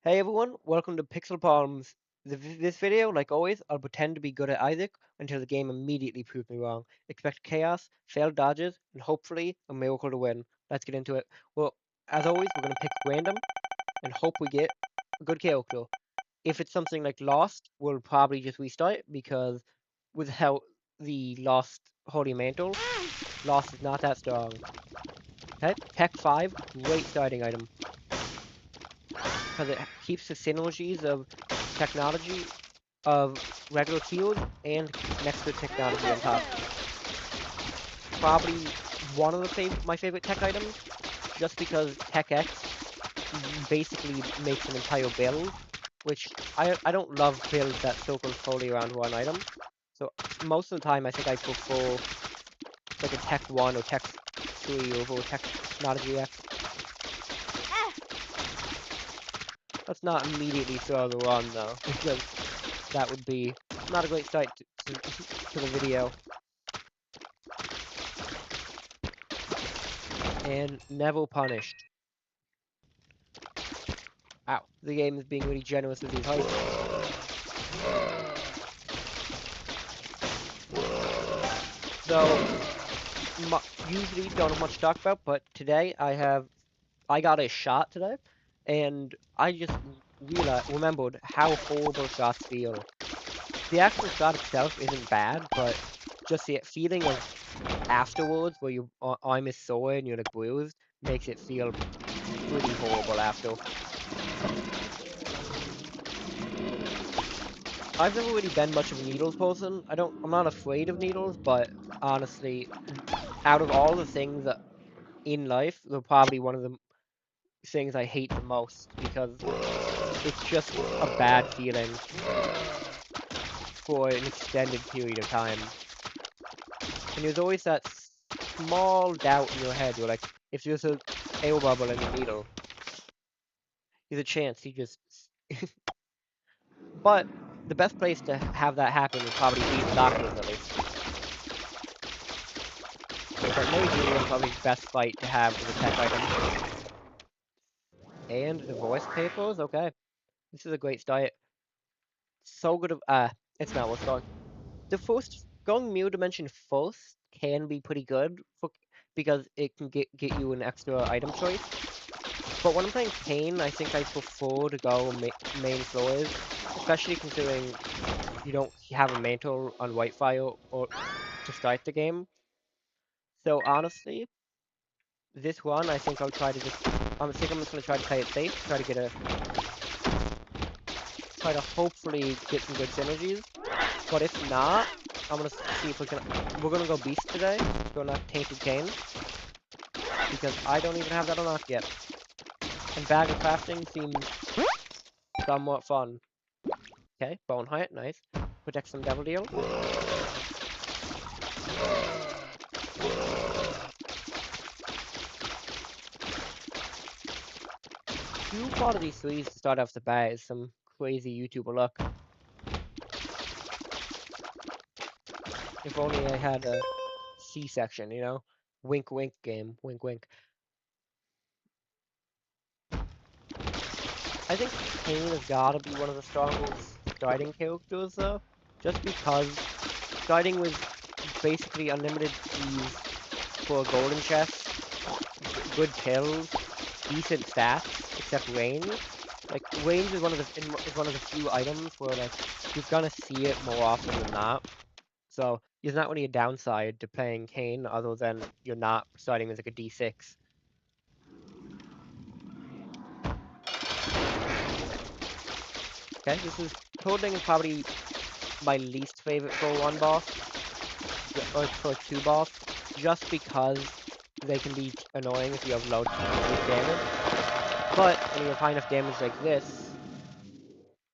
Hey everyone, welcome to pixelpalms. This video, like always, I'll pretend to be good at Isaac until the game immediately proves me wrong. Expect chaos, failed dodges, and hopefully a miracle to win. Let's get into it. Well, as always, we're going to pick random and hope we get a good character. If it's something like Lost, we'll probably just restart because without the Lost Holy Mantle, Lost is not that strong. Okay, Tech 5, great starting item because it keeps the synergies of technology of regular keyboard and next to technology on top. Probably one of my favorite tech items, just because Tech X basically makes an entire build, which I don't love builds that circle solely around one item. So most of the time I think I prefer like a Tech 1 or Tech 3 over Technology X. Let's not immediately throw the run though, because that would be not a great start to the video. And never punished. Ow. The game is being really generous with these heights. So, usually don't have much to talk about, but today I got a shot today, and I just remembered how horrible shots feel. The actual shot itself isn't bad, but just the feeling of afterwards, where your arm is sore and you're like bruised, makes it feel pretty horrible after. I've never really been much of a needles person. I'm not afraid of needles, but honestly, out of all the things in life, they're probably one of the things I hate the most because it's just a bad feeling for an extended period of time. And there's always that small doubt in your head where, like, if there's a air bubble in the needle, there's a chance you just. But the best place to have that happen would probably be the doctors, at least. But Mary Jane is probably the best fight to have with a tech item. And the voice papers, okay. This is a great start. So good of it's not what's going. The first going Mirror Dimension first can be pretty good because it can get you an extra item choice. But when I'm playing Kane, I think I prefer to go main floors, especially considering you don't have a mantle on Whitefire or to start the game. So honestly, this run I think I'll try to just I'm just gonna try to play it safe, try to hopefully get some good synergies. But if not, I'm gonna see if we're gonna go Beast today. Go not Tainted Cane. Because I don't even have that unlocked yet. And Bag of Crafting seems somewhat fun. Okay, Bone Height, nice. Protect some Devil Deal. Two quality threes to start off the bat is some crazy YouTuber luck. If only I had a C-section, you know? Wink wink game, wink wink. I think Kane has gotta be one of the strongest starting characters though. Just because starting with basically unlimited keys for a golden chest, good pills, decent stats, except range. Like range is one of the few items where like you're gonna see it more often than not. So there's not really a downside to playing Kane other than you're not starting with like a D6. Okay, this is Toadling is probably my least favorite for one boss, or for two boss, just because they can be annoying if you have low damage. But when you have high enough damage like this,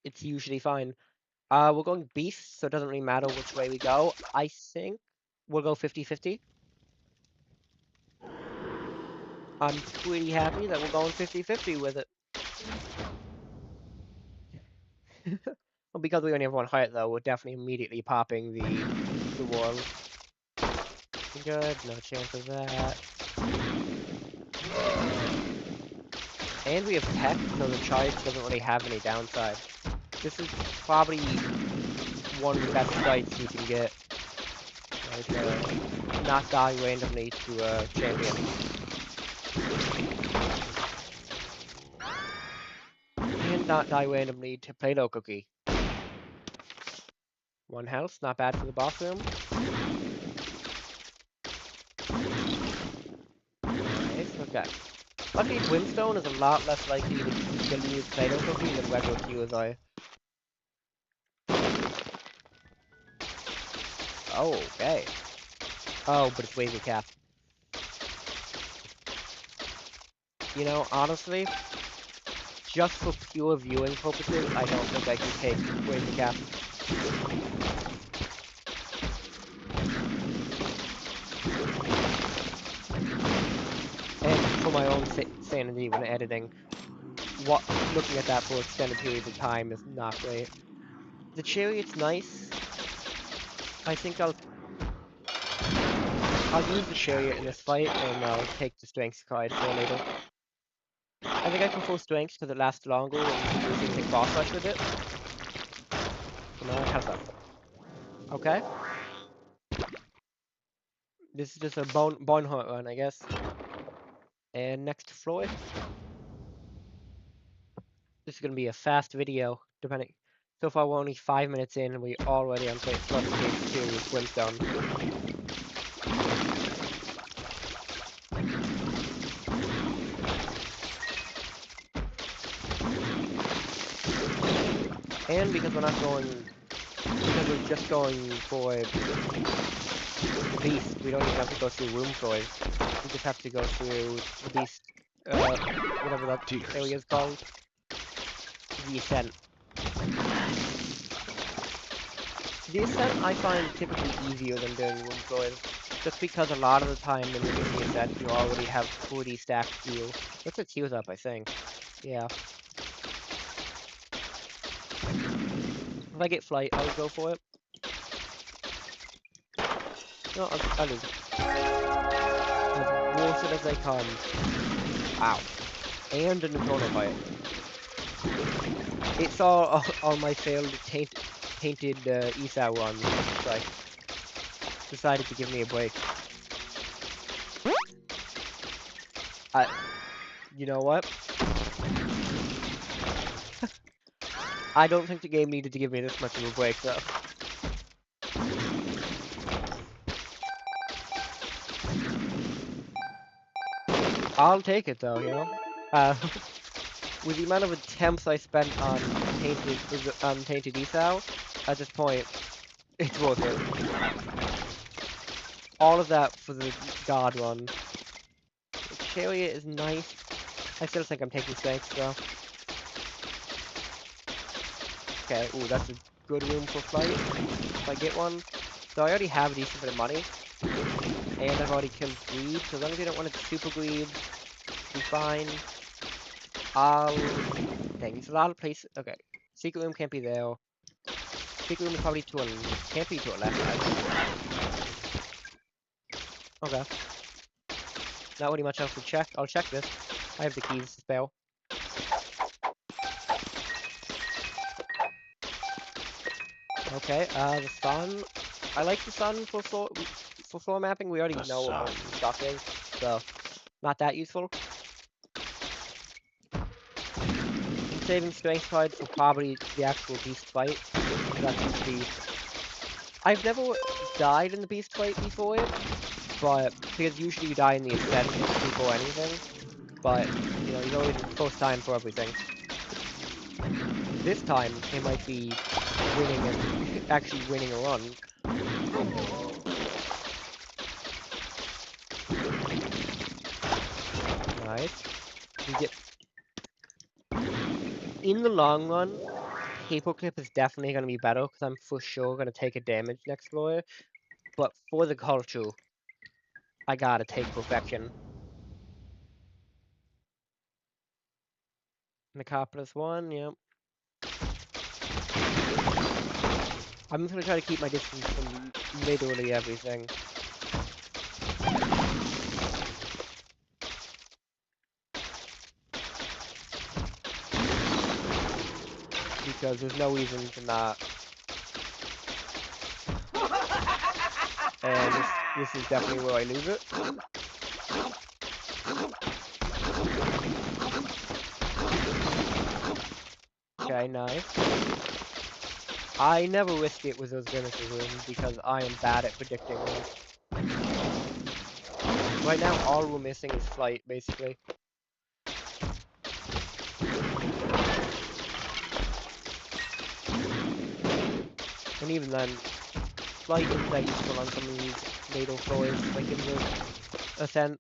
it's usually fine. We're going Beast, so it doesn't really matter which way we go. I think we'll go 50-50. I'm pretty happy that we're going 50-50 with it. Well, because we only have one heart, though, we're definitely immediately popping the wall. Good, no chance of that. And we have tech, so the charge doesn't really have any downside. This is probably one of the best sites we can get. Like, not die randomly to a champion. And not die randomly to Play-Doh Cookie. One health, not bad for the boss room. Nice, okay. Luckily, Brimstone is a lot less likely to kill you with Play-Doh Cookie than regular Qs are. Oh, okay. Oh, but it's wavy cap. You know, honestly, just for pure viewing purposes, I don't think I can take wavy cap. And for my own sanity when editing, looking at that for extended periods of time is not great. The chariot's nice. I think I'll use the chariot in this fight, and I'll take the strength card for later. I think I prefer strength because it lasts longer, and we can take boss rush with it. Come on, how's that? Okay. This is just a bone hunt run, I guess. And next to Floyd. This is gonna be a fast video, depending. So far, we're only 5 minutes in, and we already on plus stage 2 with Brimstone. And because we're just going for the beast, we don't even have to go through room floors. We just have to go through the beast, whatever that area is called, the ascent. The ascent I find typically easier than doing room floors, just because a lot of the time when you're doing the ascent, you already have pretty stacked gear. Let's set Q's up, I think. Yeah. If I get flight, I'll go for it. No, I'll leave it. As worth it as they come. Ow. And an Inferno fight. It saw all my failed tainted ESAO runs, and just like decided to give me a break. I, you know what? I don't think the game needed to give me this much of a break, though. I'll take it, though, you know? With the amount of attempts I spent on tainted ESAO, at this point, it's worth it. All of that for the God run. Okay, Chariot is nice. I still think I'm taking strengths, though. Okay, ooh, that's a good room for flight, if I get one. So I already have a decent bit of money, and I've already killed Greed, so as long as I don't run into Super Greed, should be fine. I'll... Dang, there's a lot of places... Okay, Secret Room can't be there. Secret Room is probably can't be to a left either. Okay. Not really much else to check. I'll check this. I have the keys to spell. Okay, the sun. I like the sun for floor mapping. We already know what most of the stuff is, so not that useful. I'm saving strength cards for probably the actual beast fight. That seems to be. I've never died in the beast fight before, but because usually you die in the ascent before anything. But you know, there's always a first time for everything. This time it might be winning actually winning a run. Nice. We get in the long run. Paperclip is definitely going to be better because I'm for sure going to take a damage next floor. But for the culture, I gotta take perfection. Necropolis 1, yep. I'm just gonna try to keep my distance from literally everything. because there's no reason to not. And this is definitely where I lose it. Okay, nice. I never risk it with those Grimace's rooms because I am bad at predicting them. Right now, all we're missing is flight, basically. And even then, flight isn't that useful on some of these later floors, like in the ascent.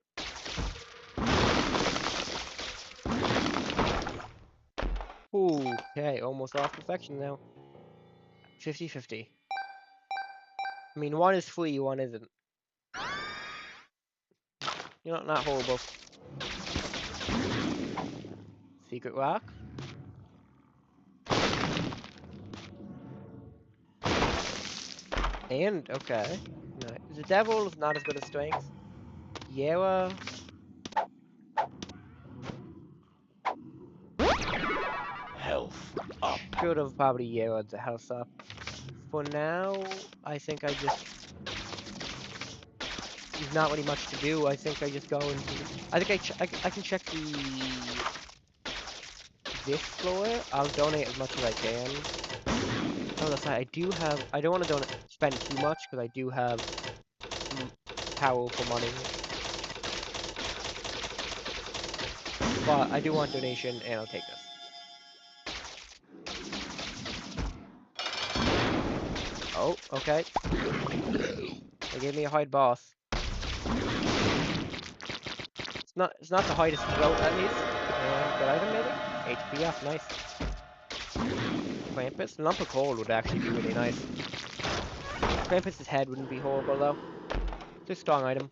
Ooh, okay, almost lost perfection now. 50-50. I mean, one is free, one isn't. You know, not horrible. Secret rock. And, okay. No, the devil is not as good as strength. Yera Health up. should have probably Yera the health up. For now, I think I just... There's not really much to do. I think I just go into the... I think I can check this floor. I'll donate as much as I can. On the side, I do have... I don't want to spend too much because I do have powerful money. But I do want donation, and I'll take this. Oh, okay. They gave me a hide boss. It's not the hardest float at least. And good item maybe? HP up, nice. Krampus? Lump of coal would actually be really nice. Krampus's head wouldn't be horrible though. It's a strong item.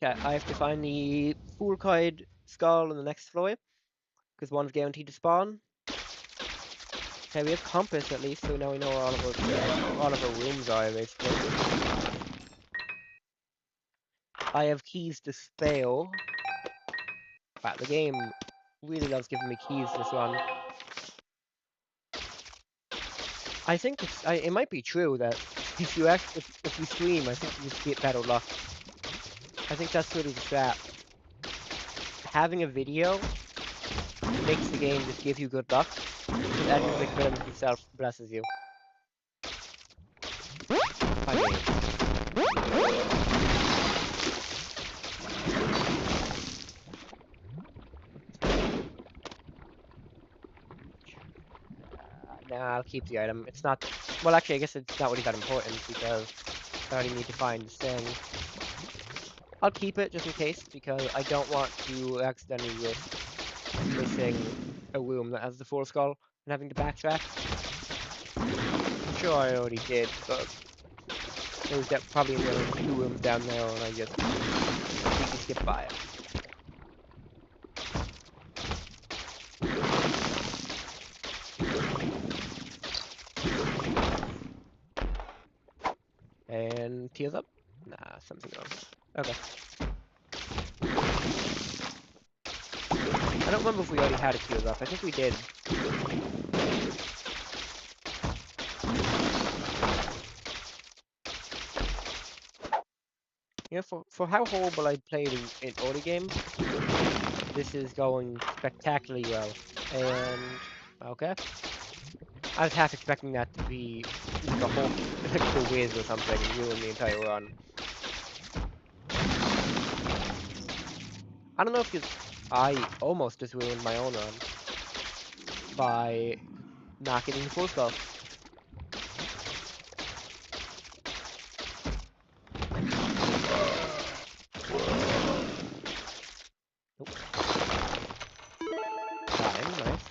Okay, I have to find the Fool Kite skull on the next floor, because one's guaranteed to spawn. Okay, we have compass at least, so now we know where all of our rooms are basically. I have keys to spare. Wow, the game really loves giving me keys this one. I think it might be true that if you stream, I think you just get better luck. I think that's really the strat. Having a video makes the game just give you good luck, because Edmund McMillan himself blesses you. I mean, nah, I'll keep the item. It's not. Well, actually, I guess it's not really that important because I already need to find this thing. I'll keep it just in case because I don't want to accidentally risk missing a room that has the full skull and having to backtrack. I'm sure I already did, but it was probably in one of those 2 rooms down there, and I just completely skipped by it. And tears up? Nah, something wrong. Okay. I don't remember if we already had a tears up. I think we did. You know, for how horrible I played in early game, this is going spectacularly well. And okay. I was half expecting that to be like a whole like the whiz or something and ruin the entire run. I don't know if I almost just ruined my own run by not getting the full skull. Nope. Dime, nice.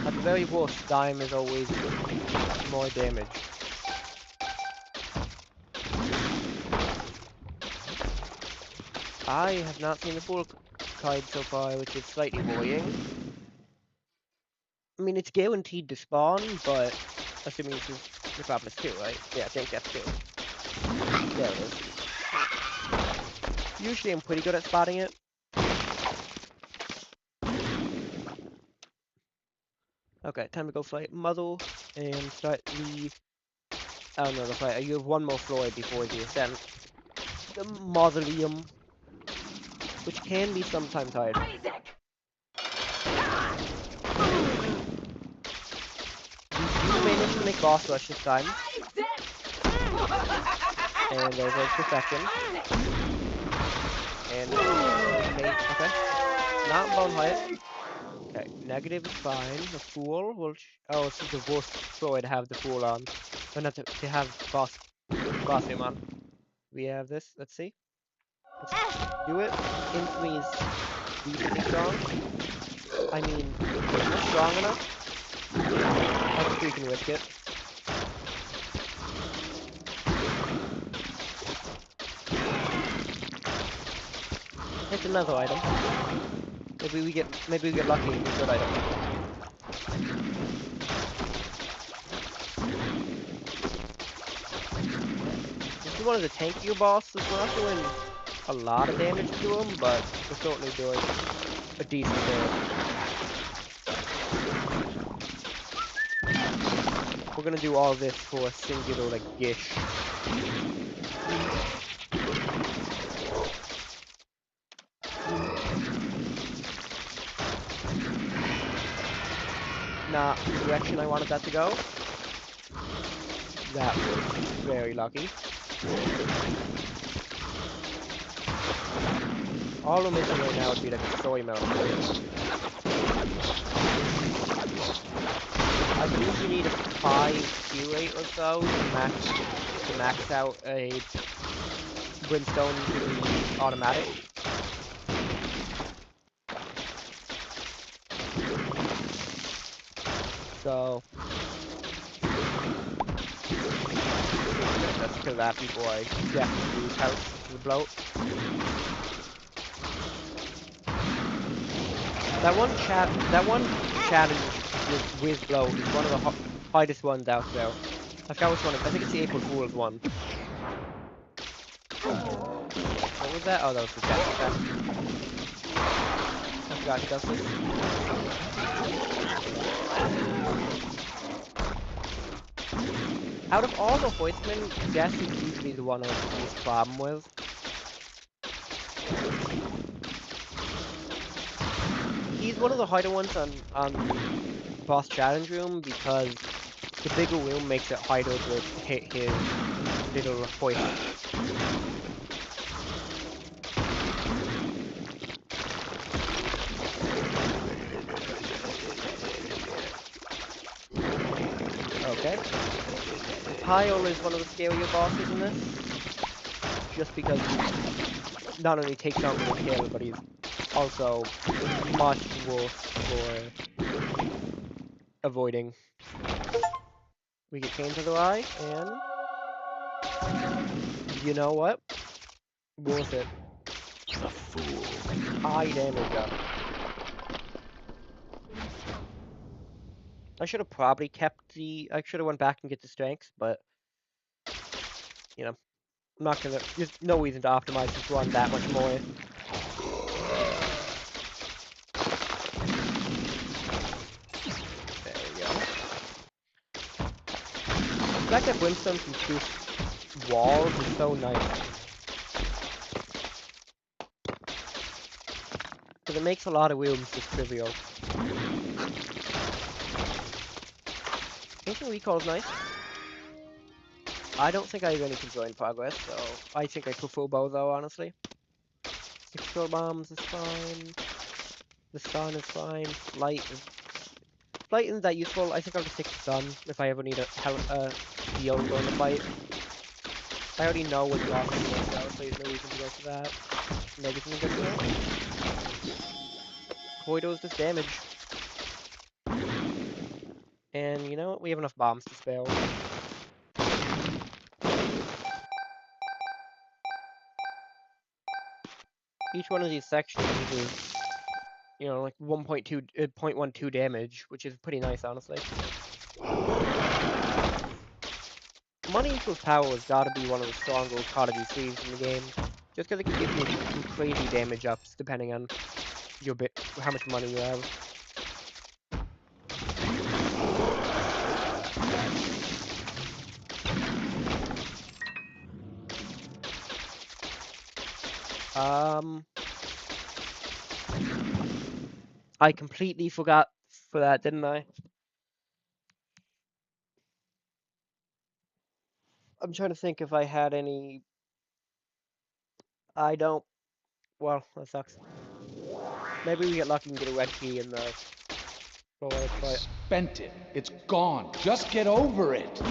At the very worst, dime is always more damage. I have not seen the full card so far, which is slightly worrying. I mean, it's guaranteed to spawn, but assuming this is Necropolis 2, right? Yeah, I think that's 2. There it is. Usually I'm pretty good at spotting it. Okay, time to go fight Muzzle and start the. Oh no, that's right. You have one more floor before the ascent. The Mausoleum, which can be sometimes hard. We do manage to make boss rush this time, and there goes perfection. And mate, okay, not bone height. Okay, negative is fine. The fool will. Oh, this is the worst floor to have the fool on, or not to have boss room on. We have this. Let's see. Let's do it. Infamy is decently strong. I mean, is this strong enough? Let's freaking risk it. It's another item. Maybe we get lucky and get a good item. Okay. This is one of the tankier bosses. We're not doing a lot of damage to him, but we're certainly doing a decent bit. We're gonna do all this for a singular like gish. Not the direction I wanted that to go. That was very lucky. All we're missing right now would be like a story mode. I believe you need a 5 Q rate or so to max out a brimstone to be automatic. So let's kill that before I definitely lose health to the bloat. That one challenge with bloat is one of the hardest ones out there. I forgot which one. I think it's the April Fool's one. What was that? Oh, that was the chest effect. I forgot he does this. Out of all the Hoistmen, Jess is usually the one I have the least problem with. He's one of the harder ones on boss challenge room because the bigger room makes it harder to hit his little hoist. Okay. The Pile is one of the scarier bosses in this, just because he not only takes longer to kill, but he's also much worse for avoiding. We get Cane to the Eye, and you know what? Worth it. The fool. High damage up. I should have probably kept the. I should have went back and get the strengths, but you know, I'm not gonna. There's no reason to optimize this run that much more. There we go. The fact that Brimstone can pierce walls is so nice because it makes a lot of rooms just trivial. Ancient Recall is nice. I don't think I have any conjoined progress, so I think I prefer bow though, honestly. 6 skill bombs is fine. The sun is fine. Flight isn't that useful. I think I'll just take the sun if I ever need a heal during the fight. I already know where the boss item is though, so there's no reason to go for that. Maybe something good in here. Corridors does damage. And you know what? We have enough bombs to spare. Each one of these sections is, you know, like 1.2, 0.12 damage, which is pretty nice, honestly. Money equals power has got to be one of the stronger Call of Duty sleeves in the game, just because it can give you some crazy damage ups depending on how much money you have. Um, I completely forgot for that, didn't I? I'm trying to think if I had any. I don't. Well, that sucks. Maybe we get lucky and get a red key in the floor, I but spent it. It's gone. Just get over it.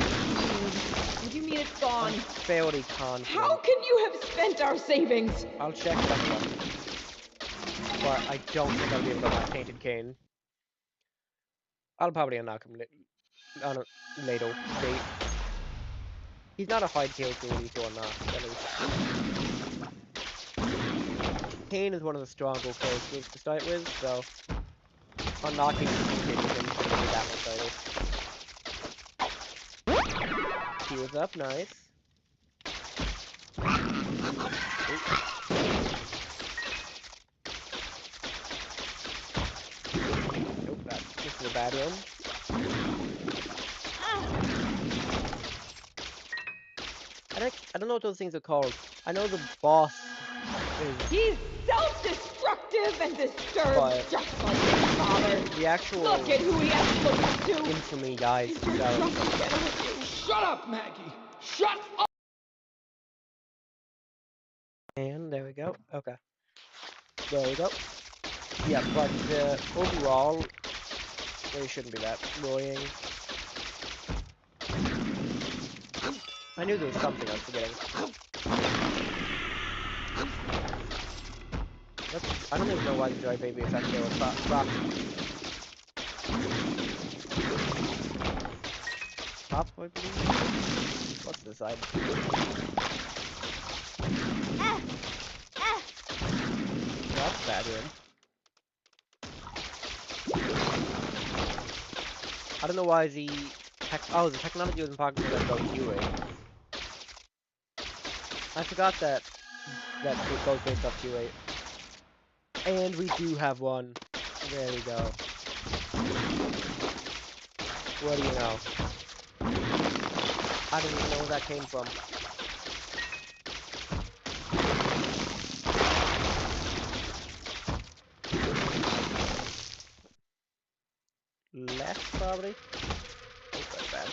What do you mean it's I'm gone? fairly How confident. can you have spent our savings? I'll check that one, but I don't think I'll be able to unlock Tainted Cane. I'll probably unlock him on a later. He's not a high tier tool to unlock, at least. Cane is one of the stronger characters to start with, so unlocking Tainted with him shouldn't be that much harder. He was up, nice. Ooh. Nope, this is a bad room. I don't know what those things are called. I know the boss is, He's self-destructive and disturbed but just like his father. the Look actual at who he has looked to. infamy guys And you're themselves. just getting with you. Shut up, Maggie. Shut up. And there we go. Okay. There we go. Yeah, but overall, it shouldn't be that worrying. I knew there was something I was forgetting. I don't even know why the dry baby effect there was propped. Top, I believe. What's this side? That's a bad room. I don't know why the the technology was important for them to go QA. I forgot that goes based off QA. And we do have one. There we go. What do you know? I don't even know where that came from. Left, probably? Oh, that's bad.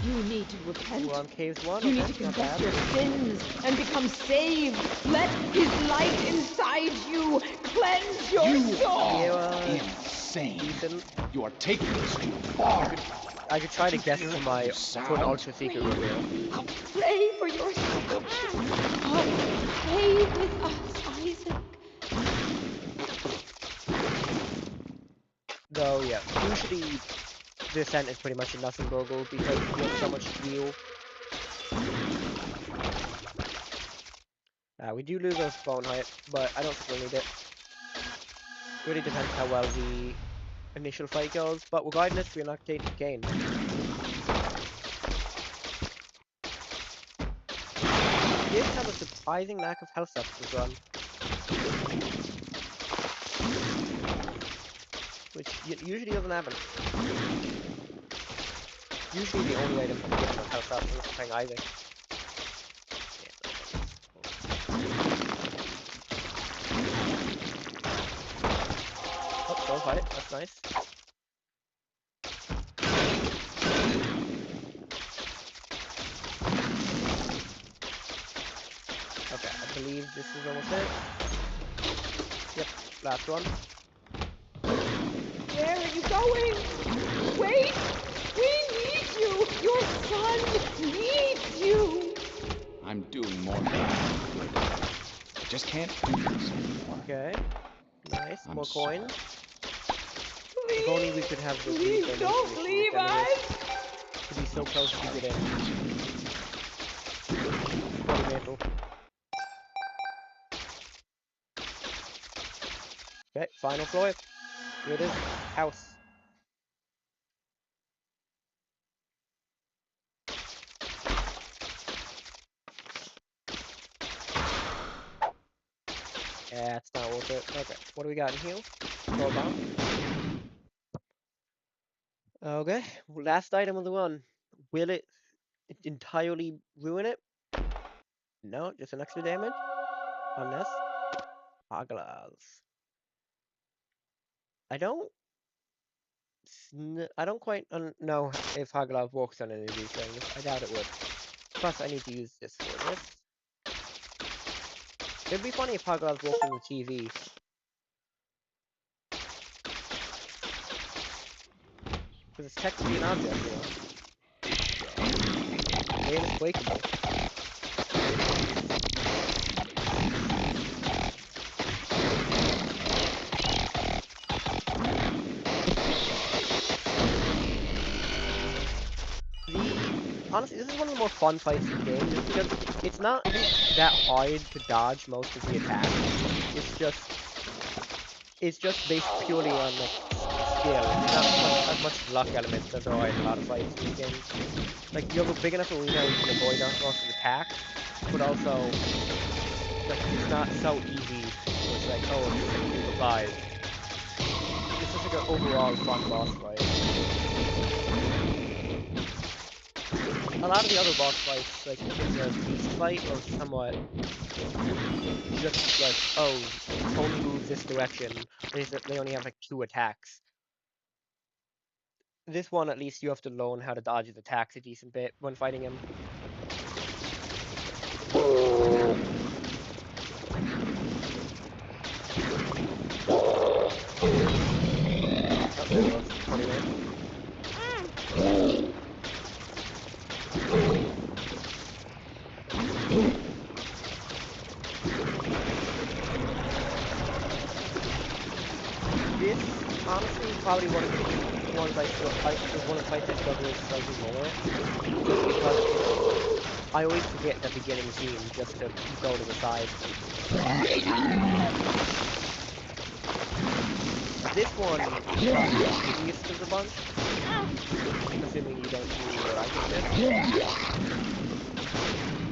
You need to repent. We're on caves 1, You need okay, to not confess bad. your sins and become saved. Let his light inside you cleanse your You soul. are Yeah, insane. decent. You are taking this too far. I could try Did to you guess hear for how you an sound? ultra secret reveal. Pray for your salvation. Come, pray with us, Isaac. Though, yeah, usually the ascent is pretty much a nothing burger because you have so much gear. We do lose our spawn height, but I don't think we'll need it. Really depends how well the initial fight goes, but regardless, we're not Tainted Cane. We did have a surprising lack of health ups this run, which usually doesn't happen. Usually the only items that give him a health up unless I'm playing Isaac. Yeah, that's nice. Oh, don't fight. That's nice. Okay, I believe this is almost it. Yep, last one. Where are you going? Wait! We need you! Your son needs you! I'm doing more harm than good. I just can't do this anymore. Okay, nice. I'm More sorry. coins. If only we Please, could have the brief please donation don't mission at leave the end of this. us! It'd be so I'm close to sorry, get in. Isaac. Body mantle. Okay, final floor. Here it is. House. Yeah, it's not worth it. Okay, what do we got in here? Gold bomb. Okay, last item of the run. Will it entirely ruin it? No, just an extra damage. Unless Hagalaz. I don't. I don't quite know if Hagalaz works on any of these things. I doubt it would. Plus, I need to use this for this. It'd be funny if Hagalaz worked on the TV. Because it's technically an object, you know? And it's breakable. Honestly, this is one of the more fun fights in the game, just because it's not that hard to dodge most of the attacks. It's just based purely on like skill. There's not as much luck elements as there are in a lot of fights in this game. Like you have a big enough arena where you can avoid lots of attacks, but also like it's not so easy. So it's like, oh, it's just like a few replies. It's just like an overall fun boss fight. A lot of the other boss fights, like in the beast fight, are somewhat just like, oh, only move this direction. They only have like 2 attacks. This one, at least, you have to learn how to dodge his attacks a decent bit when fighting him. Oh, there he was. Funny there. This, honestly, is probably one of the ones is one of the fights I struggle with slightly more, just because I always forget the beginning scene just to go to the side. This one is probably the easiest of the bunch, assuming you don't do what I just did,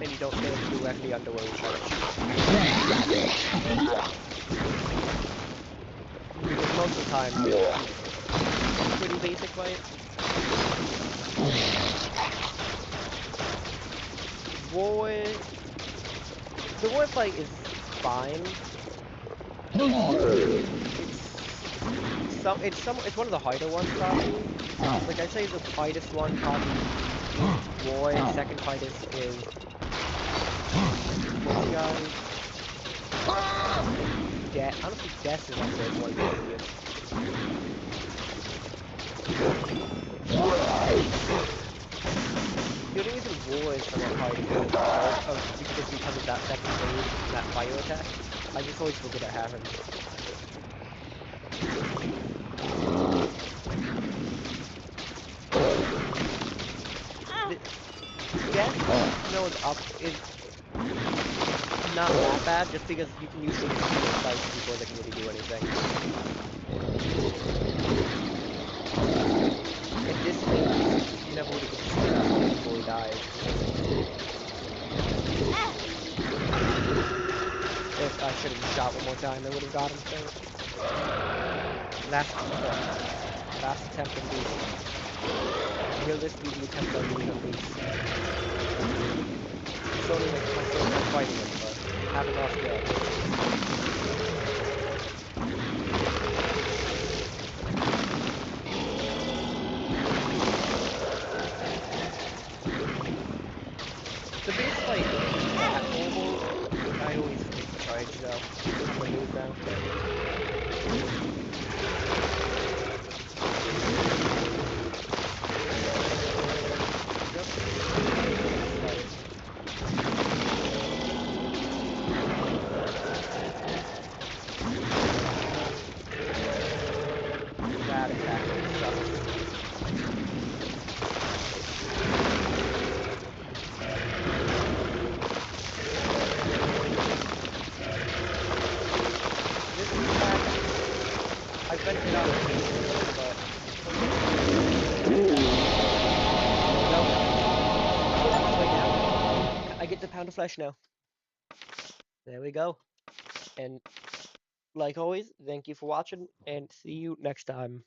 and you don't stand directly under where he's trying to shoot. Because most of the time, it's a pretty basic fight. The war fight is fine. It's one of the harder ones probably. Like I'd say the hardest one probably is War. Second hardest is this guy. And Death. Honestly, Death is up there as one of the easiest. The only reason War is somewhat hard is because of that second phase and that fire attack. I just always forget it happens. The Death node up is not that bad, just because you can usually just kill it twice before they can really do anything. In this phase, you never really get to see that before he dies. If I should have just shot one more time, I would have got him, so... Last attempt on Beast. Will this be the attempt I lose on Beast? It's only like my first time fighting him, but I haven't lost yet. The Beast fight isn't that horrible. I always forget to charge though. I'm gonna lose now. That attack really sucks. This attack, I've been hit on it before, but I get the pound of flesh now. There we go. And like always, thank you for watching, and see you next time.